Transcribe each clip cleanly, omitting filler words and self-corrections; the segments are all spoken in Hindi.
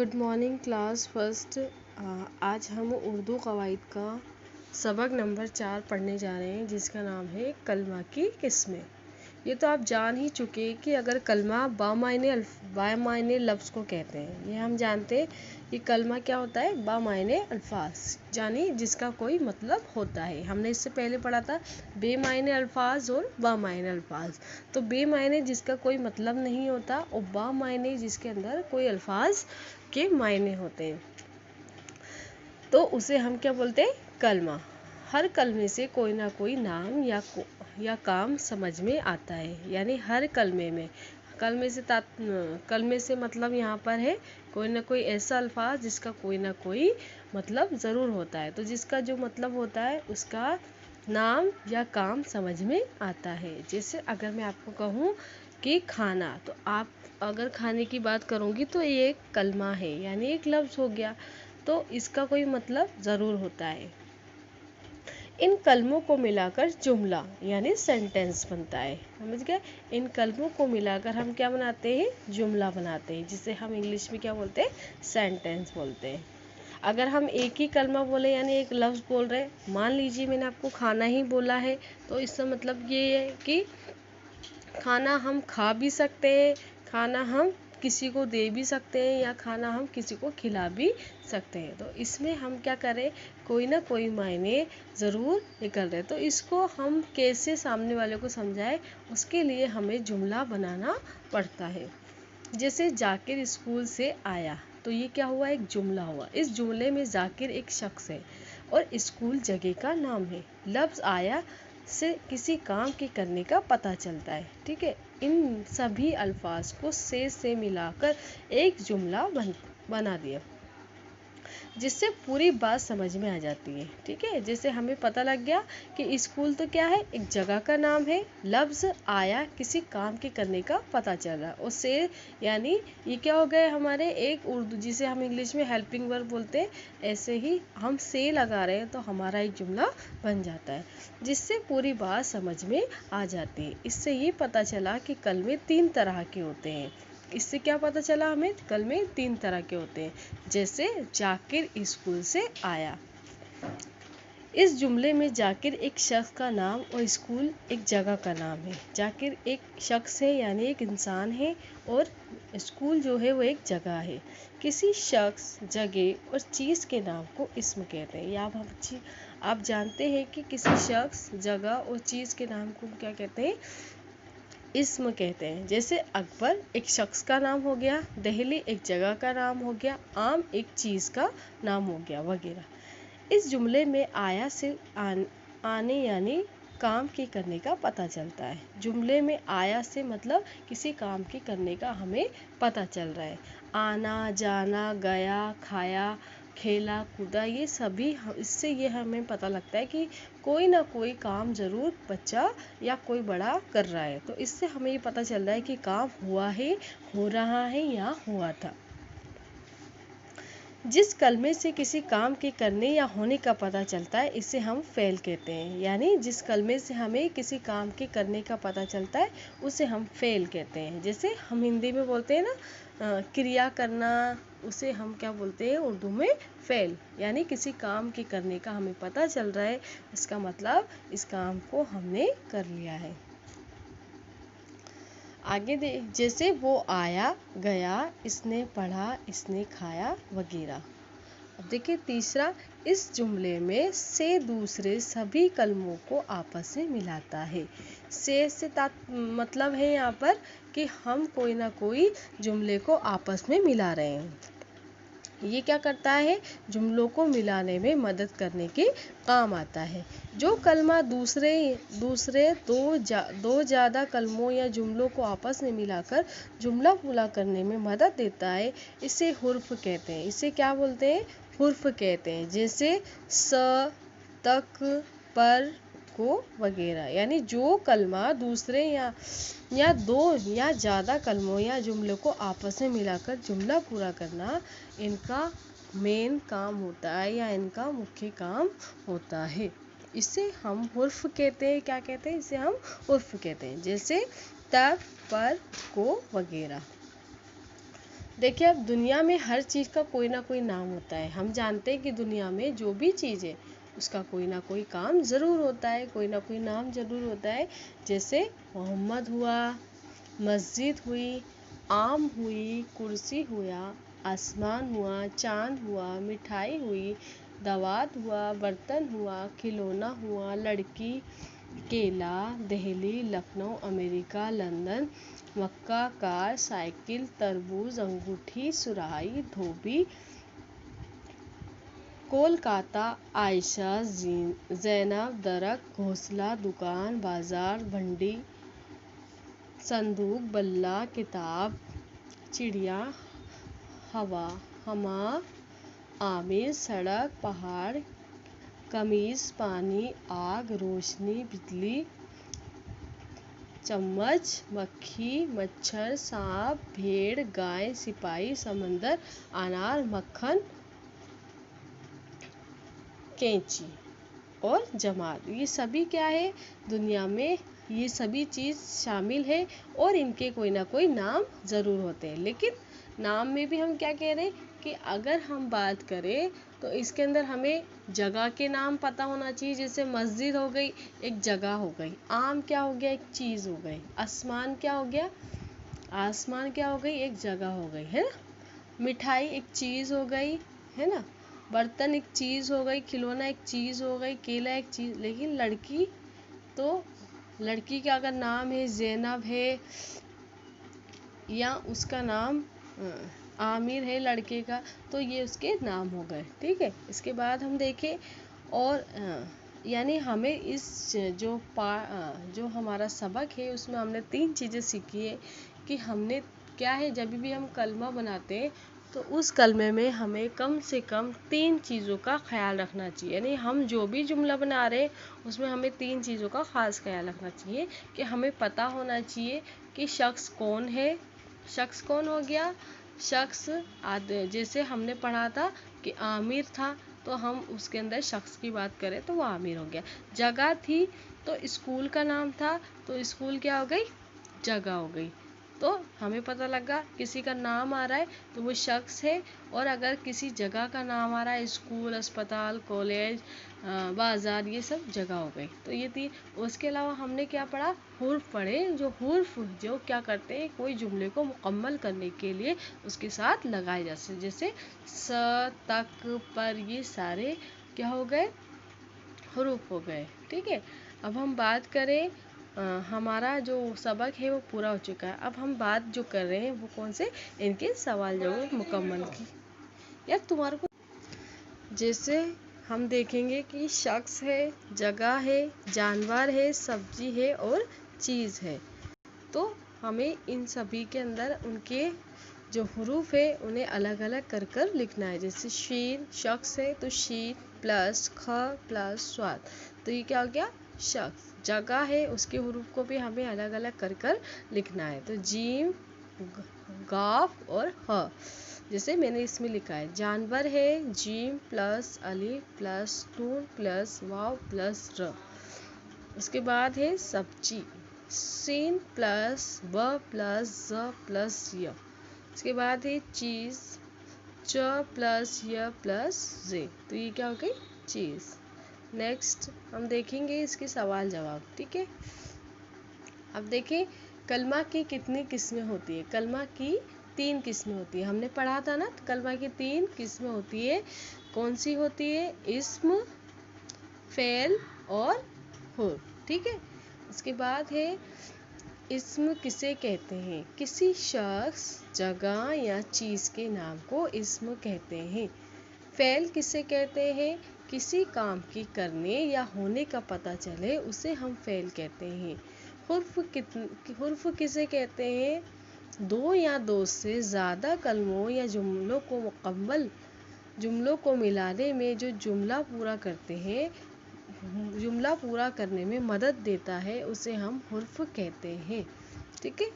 Good morning class first. आज हम उर्दू कवायद का सबक नंबर 4 पढ़ने जा रहे हैं, जिसका नाम है कलमा की किस्में। ये तो आप जान ही चुके कि अगर कलमा बामायने लफ्ज़ को कहते हैं, ये हम जानते हैं। ये कलमा क्या होता है? बामायने अल्फाज, यानी जिसका कोई मतलब होता है। हमने इससे पहले पढ़ा था बेमायने अल्फाज और बामायने अल्फाज। तो बेमायने जिसका कोई मतलब नहीं होता, और बामायने जिसके अंदर कोई अल्फाज के मायने होते हैं, तो उसे हम क्या बोलते हैं? कलमा। हर कलमे से कोई ना कोई नाम या काम समझ में आता है, यानी हर कलमे से मतलब यहाँ पर है कोई ना कोई ऐसा अल्फाज जिसका कोई ना कोई मतलब ज़रूर होता है। तो जिसका जो मतलब होता है उसका नाम या काम समझ में आता है। जैसे अगर मैं आपको कहूँ कि खाना, तो आप अगर खाने की बात करूँगी तो ये एक कलमा है, यानी एक लफ्ज़ हो गया, तो इसका कोई मतलब ज़रूर होता है। इन कलमों को मिलाकर जुमला यानी सेंटेंस बनता है, समझ गए? इन कलमों को मिलाकर हम क्या बनाते हैं? जुमला बनाते हैं, जिसे हम इंग्लिश में क्या बोलते हैं? सेंटेंस बोलते हैं। अगर हम एक ही कलमा बोले, यानी एक लफ्ज़ बोल रहे हैं, मान लीजिए मैंने आपको खाना ही बोला है, तो इसका मतलब ये है कि खाना हम खा भी सकते हैं, खाना हम किसी को दे भी सकते हैं, या खाना हम किसी को खिला भी सकते हैं। तो इसमें हम क्या करें? कोई ना कोई मायने ज़रूर निकल रहे। तो इसको हम कैसे सामने वाले को समझाएं, उसके लिए हमें जुमला बनाना पड़ता है। जैसे जाकिर स्कूल से आया, तो ये क्या हुआ? एक जुमला हुआ। इस जुमले में जाकिर एक शख्स है और स्कूल जगह का नाम है। लफ्ज़ आया से किसी काम के करने का पता चलता है, ठीक है? इन सभी अल्फाज को से मिलाकर एक जुमला बना दिया, जिससे पूरी बात समझ में आ जाती है, ठीक है? जैसे हमें पता लग गया कि स्कूल तो क्या है? एक जगह का नाम है। लफ्ज़ आया किसी काम के करने का पता चल रहा, और से यानी ये क्या हो गए हमारे? एक उर्दू, जिसे हम इंग्लिश में हेल्पिंग वर्ब बोलते हैं, ऐसे ही हम से लगा रहे हैं तो हमारा एक जुमला बन जाता है, जिससे पूरी बात समझ में आ जाती है। इससे ये पता चला कि कलमे 3 तरह के होते हैं। इससे क्या पता चला हमें? कलमे 3 तरह के होते हैं। जैसे जाकिर स्कूल से आया, इस जुमले में जाकिर एक शख्स का नाम और स्कूल एक जगह का नाम है। जाकिर एक शख्स है, यानी एक इंसान है, और स्कूल जो है वो एक जगह है। किसी शख्स, जगह और चीज़ के नाम को इस्म कहते हैं। या आप जानते हैं कि किसी शख्स, जगह और चीज़ के नाम को क्या कहते हैं? इस्म कहते हैं। जैसे अकबर एक शख्स का नाम हो गया, दहली एक जगह का नाम हो गया, आम एक चीज़ का नाम हो गया, वगैरह। इस जुमले में आया से आने यानी काम के करने का पता चलता है। जुमले में आया से मतलब किसी काम के करने का हमें पता चल रहा है। आना, जाना, गया, खाया, खेला, कूदा, ये सभी इससे ये हमें पता लगता है कि कोई ना कोई काम ज़रूर बच्चा या कोई बड़ा कर रहा है। तो इससे हमें ये पता चल रहा है कि काम हुआ है, हो रहा है या हुआ था। जिस कलमे से किसी काम के करने या होने का पता चलता है, इसे हम फ़ेल कहते हैं। यानी जिस कलमे से हमें किसी काम के करने का पता चलता है, उसे हम फ़ेल कहते हैं। जैसे हम हिंदी में बोलते हैं ना, क्रिया करना, उसे हम क्या बोलते हैं उर्दू में? फ़ेल। यानी किसी काम के करने का हमें पता चल रहा है, इसका मतलब इस काम को हमने कर लिया है। आगे जैसे वो आया, गया, इसने पढ़ा, इसने खाया, वगैरह। अब देखिए तीसरा, इस जुमले में से दूसरे सभी कलमों को आपस में मिलाता है। से मतलब है यहाँ पर कि हम कोई ना कोई जुमले को आपस में मिला रहे हैं। ये क्या करता है? जुमलों को मिलाने में मदद करने के काम आता है। जो कलमा दूसरे दो ज़्यादा कलमों या जुमलों को आपस में मिलाकर जुमला पूरा करने में मदद देता है, इसे हुर्फ कहते हैं। इसे क्या बोलते हैं? हुर्फ कहते हैं। जैसे स, तक, पर, को, वगैरह। यानी जो कलमा दूसरे या दो या ज़्यादा कलमों या जुमलों को आपस में मिलाकर जुमला पूरा करना इनका मेन काम होता है, या इनका मुख्य काम होता है। इसे हम हुर्फ कहते हैं। क्या कहते हैं? इसे हम हुर्फ कहते हैं। जैसे तक, पर, को, वगैरह। देखिए, अब दुनिया में हर चीज़ का कोई ना कोई नाम होता है। हम जानते हैं कि दुनिया में जो भी चीज़ है उसका कोई ना कोई काम ज़रूर होता है, कोई ना कोई नाम ज़रूर होता है। जैसे मोहम्मद हुआ, मस्जिद हुई, आम हुई, कुर्सी हुआ, आसमान हुआ, चांद हुआ, मिठाई हुई, दावत हुआ, बर्तन हुआ, खिलौना हुआ, लड़की, केला, दिल्ली, लखनऊ, अमेरिका, लंदन, मक्का, कार, साइकिल, तरबूज, अंगूठी, सुराही, धोबी, कोलकाता, आयशा, जैनब, दरक, घोंसला, दुकान, बाजार, भंडी, संदूक, बल्ला, किताब, चिड़िया, हवा, हमा, आमिर, सड़क, पहाड़, कमीज, पानी, आग, रोशनी, बिजली, चम्मच, मक्खी, मच्छर, सांप, भेड़, गाय, सिपाही, समंदर, अनार, मक्खन, कैंची और जमात। ये सभी क्या है दुनिया में, ये सभी चीज़ शामिल है और इनके कोई ना कोई नाम ज़रूर होते हैं। लेकिन नाम में भी हम क्या कह रहे हैं कि अगर हम बात करें तो इसके अंदर हमें जगह के नाम पता होना चाहिए। जैसे मस्जिद हो गई, एक जगह हो गई। आम क्या हो गया, एक चीज़ हो गई। आसमान क्या हो गया, आसमान क्या हो गई, एक जगह हो गई, है ना। मिठाई एक चीज़ हो गई, है ना। बर्तन एक चीज़ हो गई, खिलौना एक चीज़ हो गई, केला एक चीज़। लेकिन लड़की, तो लड़की का अगर नाम है ज़ैनब है या उसका नाम आमिर है लड़के का, तो ये उसके नाम हो गए, ठीक है। इसके बाद हम देखें और यानी हमें इस जो हमारा सबक है उसमें हमने 3 चीज़ें सीखी है कि हमने क्या है, जब भी हम कलमा बनाते हैं तो उस कलमे में हमें कम से कम 3 चीज़ों का ख्याल रखना चाहिए। यानी हम जो भी जुमला बना रहे हैं उसमें हमें 3 चीज़ों का ख़ास ख्याल रखना चाहिए कि हमें पता होना चाहिए कि शख्स कौन है। शख्स कौन हो गया, शख्स जैसे हमने पढ़ा था कि आमिर था, तो हम उसके अंदर शख्स की बात करें तो वो आमिर हो गया। जगह थी तो स्कूल का नाम था, तो स्कूल क्या हो गई, जगह हो गई। तो हमें पता लगा किसी का नाम आ रहा है तो वो शख्स है, और अगर किसी जगह का नाम आ रहा है, स्कूल, अस्पताल, कॉलेज, बाज़ार, ये सब जगह हो गई। तो ये थी। उसके अलावा हमने क्या पढ़ा, हुर्फ पढ़े। जो हुर्फ जो क्या करते हैं, कोई जुमले को मुकम्मल करने के लिए उसके साथ लगाए जाते हैं। जैसे स, तक, पर, ये सारे क्या हो गए, हुरूफ हो गए, ठीक है। अब हम बात करें, हमारा जो सबक है वो पूरा हो चुका है। अब हम बात जो कर रहे हैं वो कौन से, इनके सवाल जवाब मुकम्मल की। यार तुम्हारे को जैसे हम देखेंगे कि शख्स है, जगह है, जानवर है, सब्जी है और चीज़ है। तो हमें इन सभी के अंदर उनके जो हुरूफ है उन्हें अलग अलग कर कर लिखना है। जैसे शीन शख्स है तो शीन प्लस ख प्लस स्वाद, तो ये क्या हो गया, शख्स। जगह है उसके हुरूफ को भी हमें अलग अलग कर कर लिखना है। तो जीम, गाफ और ह। जैसे मैंने इसमें लिखा है जानवर है, जीम प्लस अलिफ प्लस नून प्लस वाव प्लस र। उसके बाद है सब्जी, सीन प्लस व प्लस ज प्लस य। इसके बाद है चीज़, च प्लस य प्लस जे, तो ये क्या हो गई, चीज़। नेक्स्ट हम देखेंगे इसके सवाल जवाब, ठीक है। अब देखें कलमा की कितनी किस्में होती है। कलमा की 3 किस्में होती है। हमने पढ़ा था ना, कलमा की 3 किस्में होती है। कौन सी होती है, इस्म, फ़ेल और हुर्फ, ठीक है। इसके बाद है इस्म किसे कहते हैं, किसी शख्स, जगह या चीज़ के नाम को इस्म कहते हैं। फ़ेल किसे कहते हैं, किसी काम की करने या होने का पता चले उसे हम फ़ेल कहते हैं। हुर्फ किसे कहते हैं, 2 या 2 से ज़्यादा कलमों या जुमलों को मिलाने में जो जुमला पूरा करते हैं, जुमला पूरा करने में मदद देता है, उसे हम हुर्फ कहते हैं, ठीक है।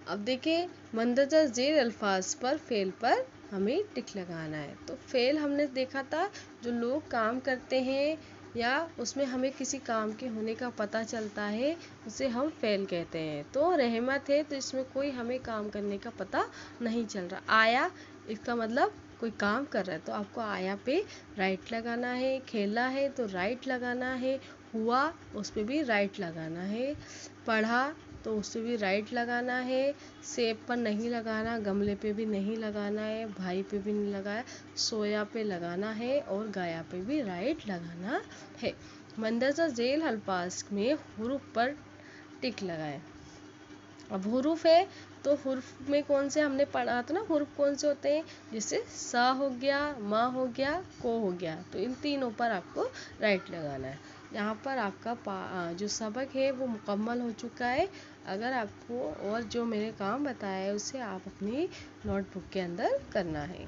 अब देखिए मंदरजा ज़ेर अल्फाज पर फ़ेल पर हमें टिक लगाना है। तो फ़ेल हमने देखा था जो लोग काम करते हैं या उसमें हमें किसी काम के होने का पता चलता है, उसे हम फ़ेल कहते हैं। तो रहमत है तो इसमें कोई हमें काम करने का पता नहीं चल रहा। आया, इसका मतलब कोई काम कर रहा है, तो आपको आया पे राइट लगाना है। खेला है तो राइट लगाना है। हुआ, उस पर भी राइट लगाना है। पढ़ा तो उस पर भी राइट लगाना है। सेब पर नहीं लगाना, गमले पे भी नहीं लगाना है, भाई पे भी नहीं लगाया। सोया पे लगाना है और गाया पे भी राइट लगाना है। मंदरजा झेल अल्फाज में हुरूफ पर टिक लगाएं। अब हुरूफ है तो हुरूफ में कौन से हमने पढ़ा था ना, हुरूफ कौन से होते हैं, जैसे सा हो गया, मा हो गया, को हो गया, तो इन तीनों पर आपको राइट लगाना है। यहाँ पर आपका जो सबक है वो मुकम्मल हो चुका है। अगर आपको और जो मैंने काम बताया है उसे आप अपनी नोटबुक के अंदर करना है।